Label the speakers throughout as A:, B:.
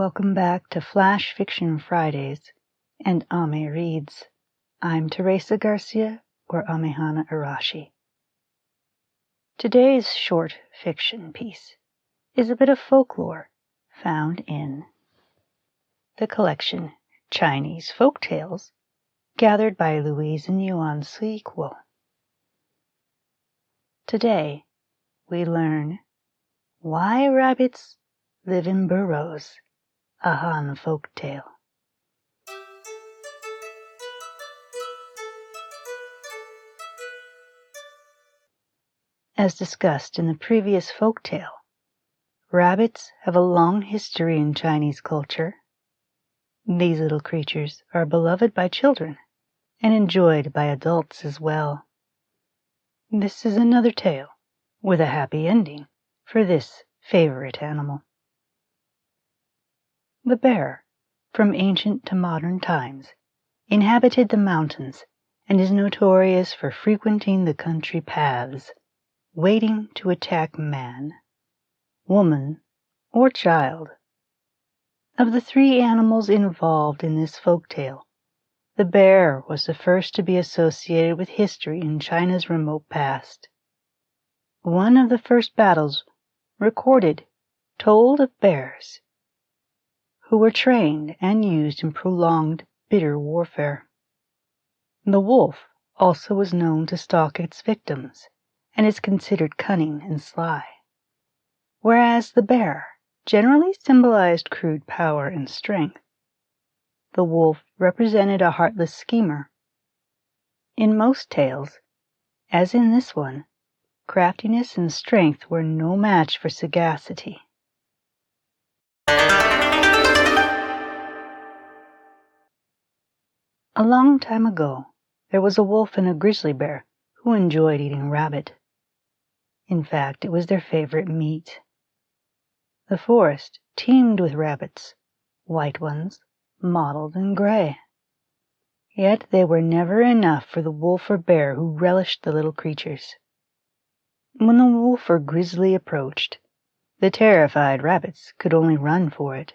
A: welcome back to Flash Fiction Fridays and Ame Reads. I'm Teresa Garcia, or Amehana Arashi. Today's short fiction piece is a bit of folklore found in the collection Chinese Folk Tales, gathered by Louise and Yuan sequel. Today, we learn why rabbits live in burrows, a Han folk tale. As discussed in the previous folk tale, rabbits have a long history in Chinese culture. These little creatures are beloved by children and enjoyed by adults as well. This is another tale with a happy ending for this favorite animal. The bear, from ancient to modern times, inhabited the mountains and is notorious for frequenting the country paths, waiting to attack man, woman, or child. Of the three animals involved in this folk tale, the bear was the first to be associated with history in China's remote past. One of the first battles recorded told of bears who were trained and used in prolonged, bitter warfare. The wolf also was known to stalk its victims and is considered cunning and sly, whereas the bear generally symbolized crude power and strength. The wolf represented a heartless schemer. In most tales, as in this one, craftiness and strength were no match for sagacity. A long time ago, there was a wolf and a grizzly bear who enjoyed eating rabbit. In fact, it was their favorite meat. The forest teemed with rabbits, white ones, mottled and gray. Yet they were never enough for the wolf or bear who relished the little creatures. When the wolf or grizzly approached, the terrified rabbits could only run for it.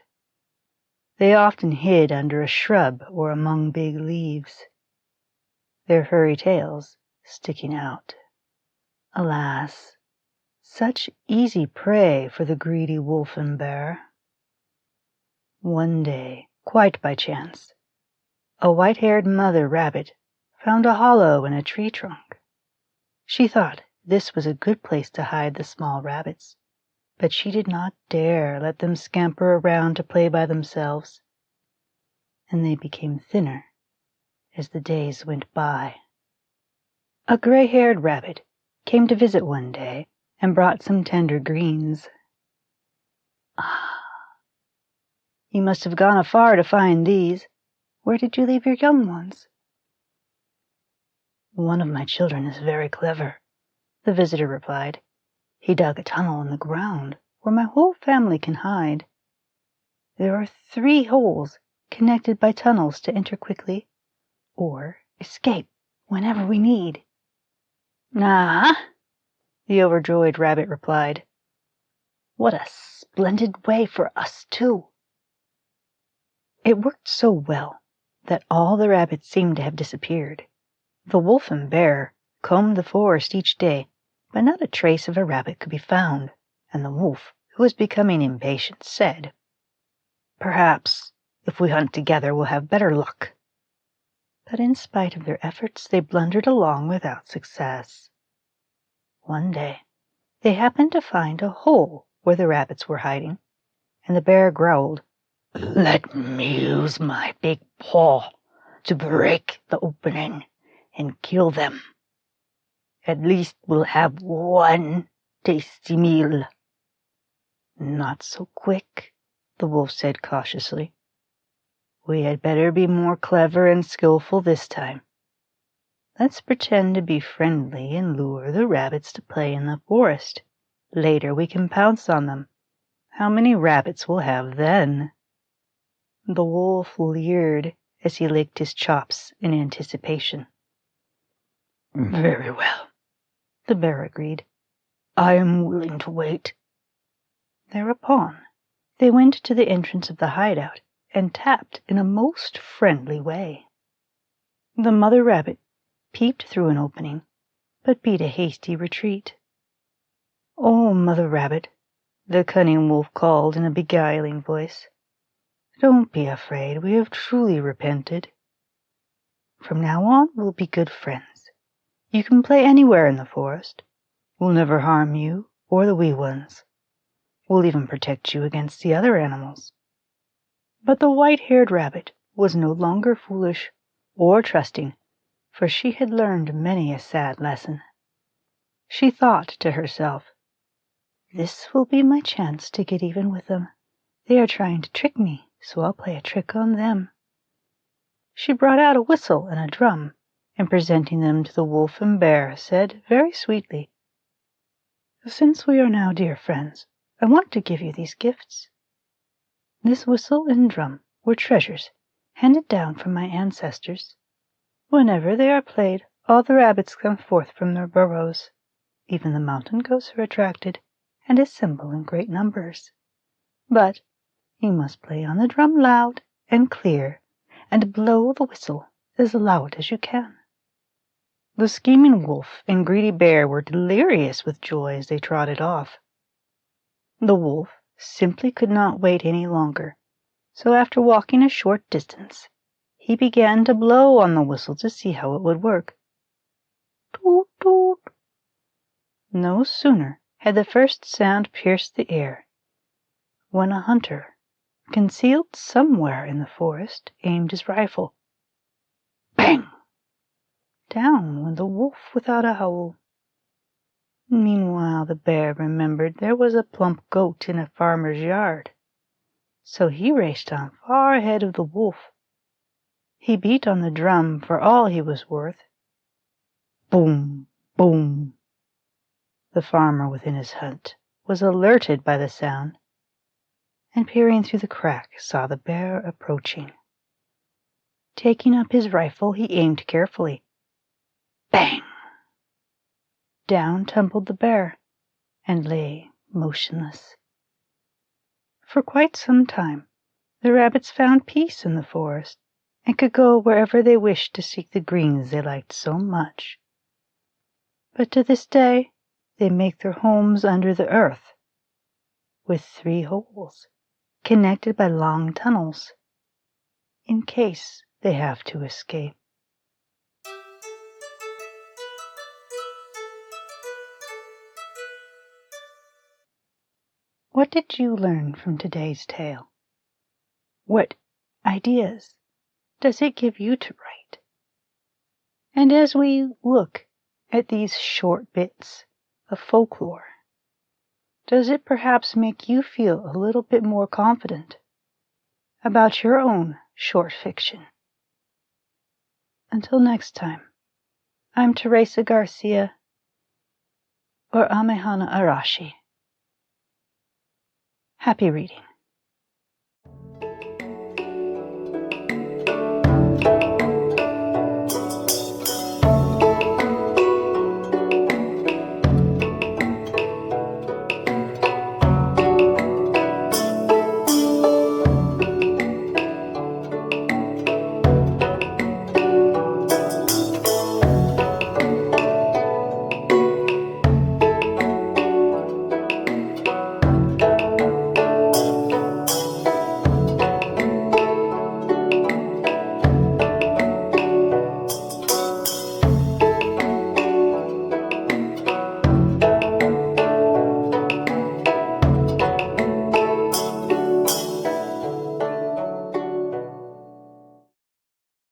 A: They often hid under a shrub or among big leaves, their furry tails sticking out. Alas, such easy prey for the greedy wolf and bear. One day, quite by chance, a white-haired mother rabbit found a hollow in a tree trunk. She thought this was a good place to hide the small rabbits, but she did not dare let them scamper around to play by themselves, and they became thinner as the days went by. A gray-haired rabbit came to visit one day and brought some tender greens. "Ah, you must have gone afar to find these. Where did you leave your young ones?" "One of my children is very clever," the visitor replied. "He dug a tunnel in the ground where my whole family can hide. There are 3 holes connected by tunnels to enter quickly or escape whenever we need." "Ah!" the overjoyed rabbit replied. "What a splendid way for us, too." It worked so well that all the rabbits seemed to have disappeared. The wolf and bear combed the forest each day, but not a trace of a rabbit could be found, and the wolf, who was becoming impatient, said, "Perhaps, if we hunt together, we'll have better luck." But in spite of their efforts, they blundered along without success. One day, they happened to find a hole where the rabbits were hiding, and the bear growled, "Let me use my big paw to break the opening and kill them. At least we'll have one tasty meal." "Not so quick," the wolf said cautiously. "We had better be more clever and skillful this time. Let's pretend to be friendly and lure the rabbits to play in the forest. Later we can pounce on them. How many rabbits we'll have then?" The wolf leered as he licked his chops in anticipation. "Very well," the bear agreed. "I am willing to wait." Thereupon, They went to the entrance of the hideout and tapped in a most friendly way. The mother rabbit peeped through an opening, but beat a hasty retreat. "Oh, Mother Rabbit," the cunning wolf called in a beguiling voice, "don't be afraid. We have truly repented. From now on we'll be good friends. You can play anywhere in the forest. We'll never harm you or the wee ones. We'll even protect you against the other animals." But the white-haired rabbit was no longer foolish or trusting, for she had learned many a sad lesson. She thought to herself, "This will be my chance to get even with them. They are trying to trick me, so I'll play a trick on them." She brought out a whistle and a drum, and presenting them to the wolf and bear, said very sweetly, "Since we are now dear friends, I want to give you these gifts." This whistle and drum were treasures handed down from my ancestors. Whenever they are played, all the rabbits come forth from their burrows. Even the mountain goats are attracted and assemble in great numbers. But you must play on the drum loud and clear, and blow the whistle as loud as you can. The scheming wolf and greedy bear were delirious with joy as they trotted off. The wolf simply could not wait any longer, so after walking a short distance, he began to blow on the whistle to see how it would work. Toot, toot! No sooner had the first sound pierced the air when a hunter, concealed somewhere in the forest, aimed his rifle. Bang! Down went the wolf without a howl. Meanwhile the bear remembered there was a plump goat in a farmer's yard, so he raced on far ahead of the wolf. He beat on the drum for all he was worth. Boom! Boom! The farmer within his hut was alerted by the sound, and peering through the crack saw the bear approaching. Taking up his rifle, he aimed carefully. Bang! Down tumbled the bear, and lay motionless. For quite some time the rabbits found peace in the forest, and could go wherever they wished to seek the greens they liked so much. But to this day they make their homes under the earth, with 3 holes, connected by long tunnels, in case they have to escape. What did you learn from today's tale? What ideas does it give you to write? And as we look at these short bits of folklore, does it perhaps make you feel a little bit more confident about your own short fiction? Until next time, I'm Teresa Garcia, or Amehana Arashi. Happy reading.